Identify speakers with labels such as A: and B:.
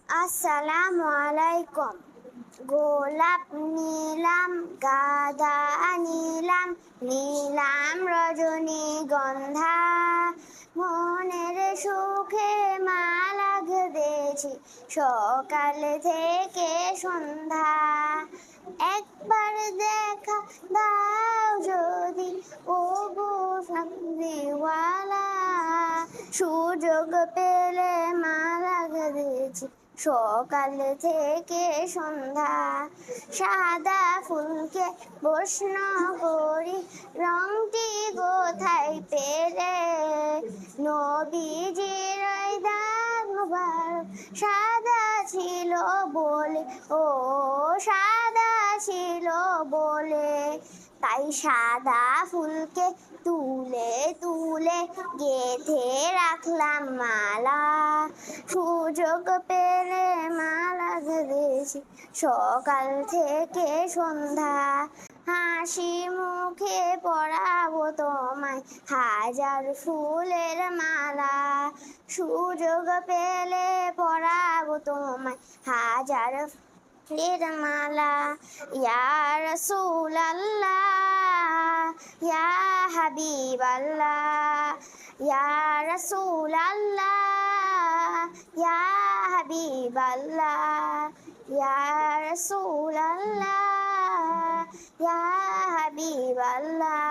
A: আসসালামু আলাইকুম। গোলাপ নিলাম, গাঁদা নিলাম, নিলাম রজনীগন্ধা। মনের সুখে মালা গেঁথেছি সকাল থেকে সন্ধ্যা। একবার দেখা দাও যদি, ও গো দিওয়ালা, সুযোগ পেলে মালা গেঁথেছি সকাল থেকে সন্ধ্যা। সাদা ফুলকে প্রশ্ন করি, রংটি কোথায় পেলে? নবীজির ওই দাগ মোবারক সাদা ছিল বলে, ও সাদা ছিল বলে। তাই সাদা ফুলকে তুলে তুলে গেঁথে রাখলাম মালা। সুযোগ পেলে মালা গেঁথেছি সকাল থেকে সন্ধ্যা। হাসি মুখে পরাবো তোমায় হাজার ফুলের মালা। সুযোগ পেলে পরাবো তোমায় হাজার ফুলের মালা। ইয়া রাসূলাল্লাহ, ইয়া হাবিবাল্লাহ, ইয়া রাসূলাল্লাহ, ইয়া হাবিবাল্লাহ, ইয়া রাসূলাল্লাহ, ইয়া হাবিবাল্লাহ।